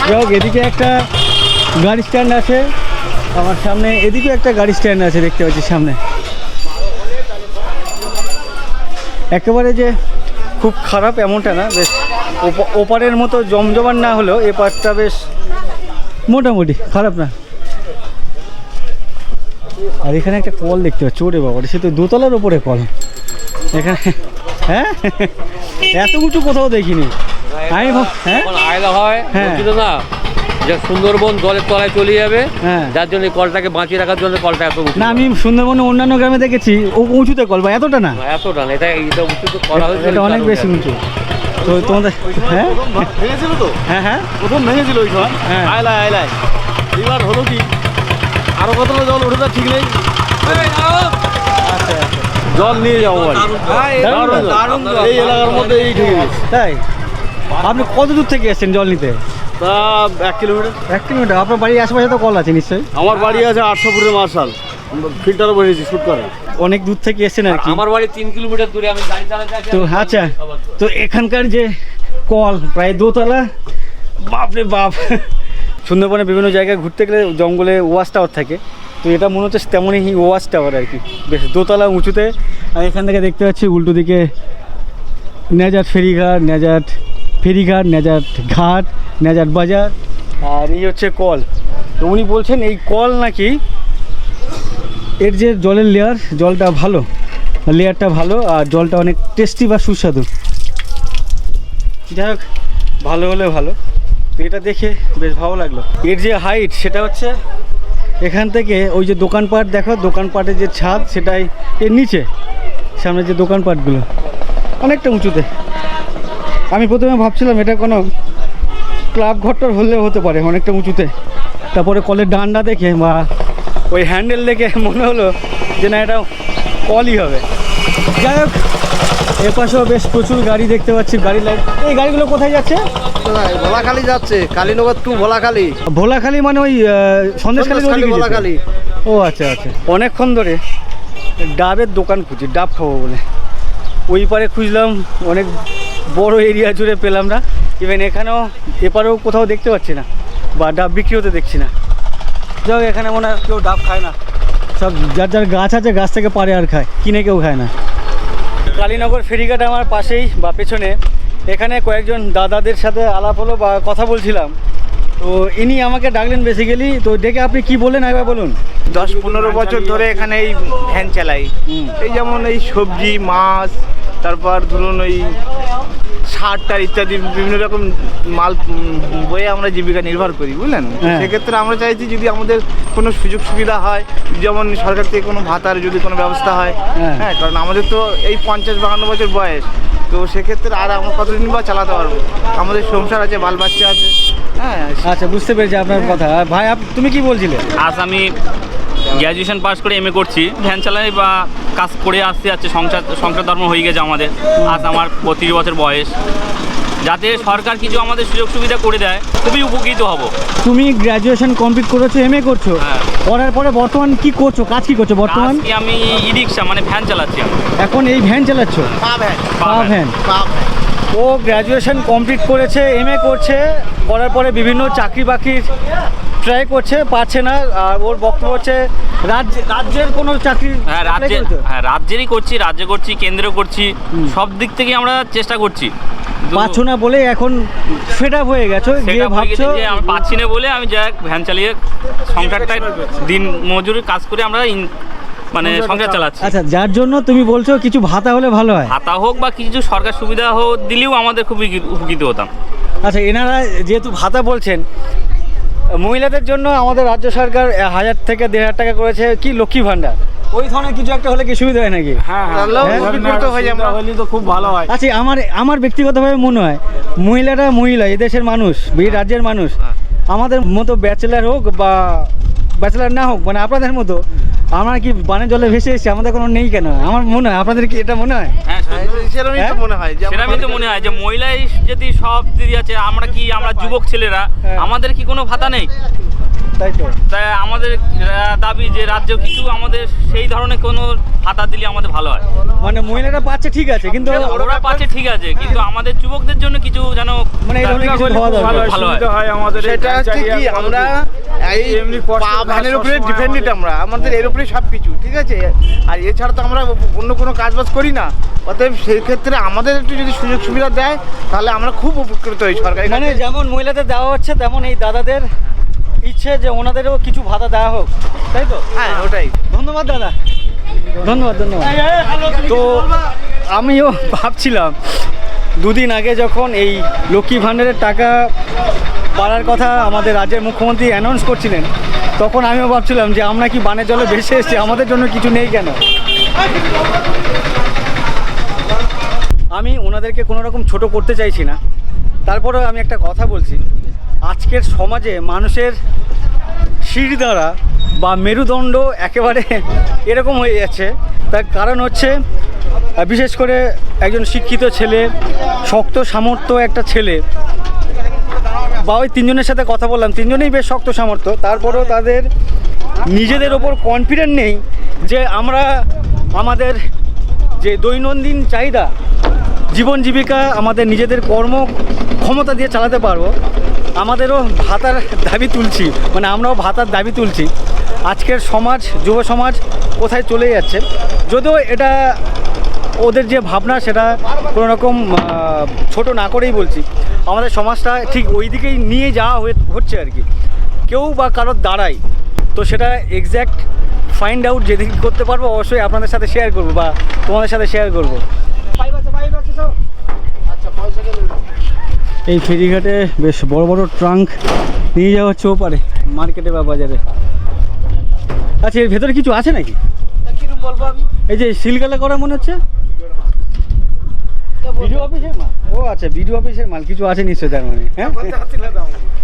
যাই হোক, এদিকে একটা গাড়ি স্ট্যান্ড আছে আমার সামনে, এদিকে একটা গাড়ি স্ট্যান্ড আছে দেখতে পাচ্ছি সামনে। একেবারে যে খুব খারাপ এমনটা না, বেশ ওপারের মতো জমজমান না হলেও এ পারটা বেশ মোটামুটি খারাপ না। আর এখানে একটা কল দেখতে পাচ্ছি, ওরে বাবা, সে তো দোতলার ওপরে কল এখানে। হ্যাঁ, এত উঁচু কোথাও দেখিনি আমি। হ্যাঁ, আয়লা হয় না যে সুন্দরবন জলের তলায় চলে যাবে, যার জন্য কলটাকে বাঁচিয়ে রাখার জন্য কলটা এত উঁচু না। আমি সুন্দরবনে অন্যান্য গ্রামে দেখেছি ও উঁচুতে কল, বা এতটা না, এতটা না, এটা উঁচু করা হয়েছে, এটা অনেক বেশি উঁচু। তো তোমাদের হ্যাঁ ভেঙেছিল তো? হ্যাঁ হ্যাঁ, প্রথম ভেঙেছিল ওই সময়। হ্যাঁ, আয়লায় আয়লায়। এবার হলো কি, আরো কতটা জল উঠে তার ঠিক নেই। আচ্ছা, জল নিয়ে যাবো বাড়ি, এই এলাকার মধ্যে এই ঠিক আছে। তাই? আপনি কত দূর থেকে এসেছেন জল নিতে? তা 1 কিলোমিটার। 1 কিলোমিটার? আপনার বাড়ির আশেপাশে তো কল আছে নিশ্চয়ই? আমার বাড়ি আছে 800 মার্শাল, ফিল্টারও বসেছি শুট করে। অনেক দূর থেকে এসেছেন আর কি? আমার বাড়ি 3 কিলোমিটার দূরে, আমি গাড়ি চালাতে। তো আচ্ছা, তো এখানকার যে কল প্রায় দোতলা, বাপরে বাপ। সুন্দরবনে বিভিন্ন জায়গায় ঘুরতে গেলে জঙ্গলে ওয়াচ টাওয়ার থাকে, তো এটা মনে হচ্ছে তেমনই ওয়াচ টাওয়ার আর কি, বেশ দোতলা উঁচুতে। আর এখান থেকে দেখতে পাচ্ছি উল্টো দিকে নেজাট ফেরিঘাট, নেজাট ঘাট, নেজাট বাজার, আর এই হচ্ছে কল। তো উনি বলছেন এই কল নাকি এর যে জলের লেয়ার, জলটা ভালো, লেয়ারটা ভালো, আর জলটা অনেক টেস্টি বা সুস্বাদু। যাই হোক, ভালো হলে ভালো। তো এটা দেখে বেশ ভালো লাগলো। এর যে হাইট সেটা হচ্ছে এখান থেকে ওই যে দোকানপাট দেখো, দোকানপাটের যে ছাদ সেটাই এর নিচে, সামনে যে দোকানপাটগুলো অনেকটা উঁচুতে। আমি প্রথমে ভাবছিলাম এটা কোনো ক্লাব ঘরটার হলেও হতে পারে, অনেকটা উঁচুতে। তারপরে কলের ডান্ডা দেখে বা ওই হ্যান্ডেল দেখে মনে হলো যে না, এটা কলই হবে। যাই হোক, এপাশেও বেশ প্রচুর গাড়ি দেখতে পাচ্ছি, গাড়ি লাইন। এই গাড়িগুলো কোথায় যাচ্ছে? ভোলাখালি যাচ্ছে, কালীনগর টু ভোলাখালি। ভোলাখালি মানে ওই সন্দেশখালি? ভোলাখালি। ও আচ্ছা আচ্ছা। অনেকক্ষণ ধরে ডাবের দোকান খুঁজি, ডাব খাবো বলে। ওই পারে খুঁজলাম, অনেক বড় এরিয়া জুড়ে পেলাম না। ইভেন এখানেও এপারেও কোথাও দেখতে পাচ্ছি না, বা ডাব বিক্রি হতে দেখছি না। যাই হোক, এখানে মনে হয় কেউ ডাব খায় না, সব যার যার গাছ আছে গাছ থেকে পারে আর খায়, কিনে কেউ খায় না। কালীনগর ফেরিঘাট আমার পাশেই বা পেছনে, এখানে কয়েকজন দাদাদের সাথে আলাপ হলো বা কথা বলছিলাম। তো ইনি আমাকে ডাকলেন বেসিক্যালি। তো ডেকে আপনি কি বললেন একবার বলুন। 10-15 বছর ধরে এখানে এই ভ্যান চালাই। এই যেমন এই সবজি, মাছ, তারপর ধরুন ওই সার টার ইত্যাদি বিভিন্ন রকম মাল বয়ে আমরা জীবিকা নির্ভর করি, বুঝলেন। সেক্ষেত্রে আমরা চাইছি যদি আমাদের কোনো সুযোগ সুবিধা হয়, যেমন সরকার থেকে কোনো ভাতার যদি কোনো ব্যবস্থা হয়। হ্যাঁ, কারণ আমাদের তো এই 50-52 বছর বয়স, তো সেক্ষেত্রে আর আমরা কতদিন বা চালাতে পারবো, আমাদের সংসার আছে, বাল বাচ্চা আছে। হ্যাঁ, আচ্ছা, বুঝতে পেরেছি আপনার কথা। ভাই তুমি কি বলছিলে? আজ আমি গ্র্যাজুয়েশন পাস করে এমএ করছি, ভ্যান চালাই বা কাজ করে আসতে যাচ্ছে, সংসার ধর্ম হয়ে গেছে আমাদের। আজ আমার 32 বছর বয়স। যাতে সরকার কিছু আমাদের সুযোগ সুবিধা করে দেয়, খুবই উপকৃত হব। তুমি গ্র্যাজুয়েশন কমপ্লিট করেছো, এমএ করছো, করার পরে বর্তমান কি করছো, কাজ কি করছো বর্তমান? আমি ই রিক্সা মানে ভ্যান চালাচ্ছি। এখন এই ভ্যান চালাচ্ছো? পা ভ্যান। ও গ্র্যাজুয়েশন কমপ্লিট করেছে, এমএ করছে, করার পরে বিভিন্ন চাকরি বাকরির ট্রাই করছে, পাচ্ছে না। আর ওর বক্তব্য হচ্ছে রাজ্যের কোনো চাকরি, রাজ্যেরই করছি, রাজ্যে করছি, কেন্দ্রে করছি, সব দিক থেকে আমরা চেষ্টা করছি, পাচ্ছ না বলে এখন ফেড আপ হয়ে গেছো, গিয়ে ভাবছো যে আমি পাচ্ছি না বলে আমি যাক ভ্যান চালিয়ে সংসারটা দিন মজুরি কাজ করে আমরা মানে সংসার চালাচ্ছি। আচ্ছা, যার জন্য তুমি বলছো কিছু ভাতা হলে ভালো হয়, ভাতা হোক বা কিছু সরকার সুবিধা হোক দিলেও আমাদের খুব উপকৃত হতাম। আচ্ছা, এনারা যেহেতু ভাতা বলছেন, মহিলাদের জন্য আমাদের রাজ্য সরকার 1000 থেকে 1500 টাকা করেছে কি লক্ষ্মী ভাণ্ডার, ওই ধরনের কিছু একটা হলে কি সুবিধা হয় নাকি? তো খুব ভালো হয়। আচ্ছা, আমার ব্যক্তিগতভাবে মনে হয় মহিলা এদেশের মানুষ, রাজ্যের মানুষ, আমাদের মতো ব্যাচেলার হোক বা ব্যাচেলার না হোক, মানে আপনাদের মতো আমরা কি বানের জলে ভেসে এসেছি, আমাদের কোনো নেই কেন? আমার মনে হয়, আপনাদের কি এটা মনে হয়? হ্যাঁ, সেরকমই তো মনে হয় যে মহিলাই যদি সব দিদি আছে, আমরা যুবক ছেলেরা, আমাদের কি কোনো ভাতা নেই? তাই তো, তাই আমাদের দাবি যে রাজ্য কিছু আমাদের সেই ধরনের কোনো ভাতা দিলে আমাদের ভালো হয়। মানে মহিলারা পাচ্ছে ঠিক আছে, কিন্তু ওরা পাচ্ছে ঠিক আছে, কিন্তু আমাদের যুবকদের জন্য কিছু যেন মানে এই ধরনের কিছু ভালো হয় আমাদের। সেটা হচ্ছে কি, আমরা এই ভ্যানের উপরে ডিপেন্ডেন্ট, আমাদের এর উপরে সব কিছু ঠিক আছে, আর এছাড়া তো আমরা অন্য কোনো কাজবাজ করি না। অতএব সেই ক্ষেত্রে আমাদের একটু যদি সুযোগ সুবিধা দেয় তাহলে আমরা খুব উপকৃত হই। সরকার মানে যেমন মহিলাদের দেওয়া হচ্ছে, তেমন এই দাদাদের ইচ্ছে যে ওনাদেরও কিছু ভাতা দেওয়া হোক, তাই তো? হ্যাঁ, ওটাই। ধন্যবাদ দাদা, ধন্যবাদ। তো আমিও ভাবছিলাম দুদিন আগে যখন এই লক্ষ্মী ভাণ্ডারের টাকা বাড়ার কথা আমাদের রাজ্যের মুখ্যমন্ত্রী অ্যানাউন্স করছিলেন, তখন আমিও ভাবছিলাম যে আমরা কি বানের জলে ভেসে এসেছি, আমাদের জন্য কিছু নেই কেন? আমি ওনাদেরকে কোনো রকম ছোট করতে চাইছি না, তারপরেও আমি একটা কথা বলছি। আজকের সমাজে মানুষের শিরদাঁড়া বা মেরুদণ্ড একেবারে এরকম হয়ে যাচ্ছে, তার কারণ হচ্ছে বিশেষ করে একজন শিক্ষিত ছেলে, শক্ত সামর্থ্য একটা ছেলে, বা ওই তিনজনের সাথে কথা বললাম, তিনজনেই বেশ শক্ত সামর্থ্য, তারপরেও তাদের নিজেদের ওপর কনফিডেন্ট নেই যে আমরা আমাদের যে দৈনন্দিন চাহিদা, জীবন জীবিকা, আমাদের নিজেদের কর্ম ক্ষমতা দিয়ে চালাতে পারবো। আমাদেরও ভাতার দাবি তুলছি, মানে আমরাও ভাতার দাবি তুলছি। আজকের সমাজ, যুব সমাজ কোথায় চলে যাচ্ছে, যদিও এটা ওদের যে ভাবনা সেটা কোনো রকম ছোট না করেই বলছি, আমাদের সমাজটা ঠিক ওই দিকেই নিয়ে যাওয়া হচ্ছে আর কি। কেউ বা কারোর দ্বারাই তো সেটা এক্স্যাক্ট ফাইন্ড আউট যেদিন করতে পারবো অবশ্যই আপনাদের সাথে শেয়ার করবো বা তোমাদের সাথে শেয়ার করবো। এই ফেরিঘাটে বেশ বড় বড় ট্রাঙ্ক নিয়ে যাওয়া হচ্ছে ওপারে মার্কেটে বা বাজারে। আচ্ছা, এর ভেতরে কিছু আছে নাকি? এই যে সিলগালা করা মনে হচ্ছে বিডিও অফিসের মাল। ও আচ্ছা, বিডিও অফিসের মাল কিছু আছে নিশ্চয়, তার মানে। হ্যাঁ,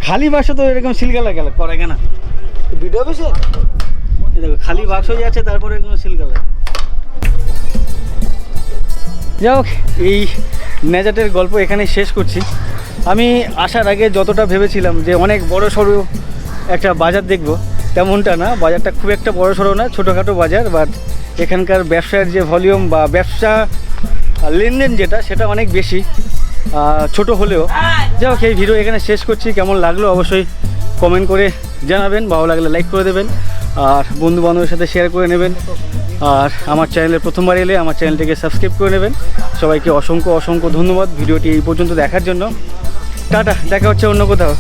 খালি বাক্স তো এরকম সিলগালা গেল করা কেনা বিডিও অফিসে? দেখো খালি বাক্স হয়ে যাচ্ছে, তারপরে কোনো সিলগালা। যাই হোক, এই নেজাটের গল্প এখানে শেষ করছি। আমি আসার আগে যতটা ভেবেছিলাম যে অনেক বড় সড়ো একটা বাজার দেখব, তেমনটা না। বাজারটা খুব একটা বড় সড়ো না, ছোটোখাটো বাজার, বাট এখানকার ব্যবসার যে ভলিউম বা ব্যবসা লেনদেন যেটা, সেটা অনেক বেশি, ছোট হলেও। যাই হোক, এই ভিডিও এখানে শেষ করছি। কেমন লাগলো অবশ্যই কমেন্ট করে জানাবেন, ভালো লাগলে লাইক করে দেবেন, আর বন্ধু বান্ধবের সাথে শেয়ার করে নেবেন। আর আমার চ্যানেলে প্রথমবার এলে আমার চ্যানেলটিকে সাবস্ক্রাইব করে নেবেন। সবাইকে অসংখ্য অসংখ্য ধন্যবাদ ভিডিওটি এই পর্যন্ত দেখার জন্য। টাটা, দেখা হচ্ছে অন্য কোথাও।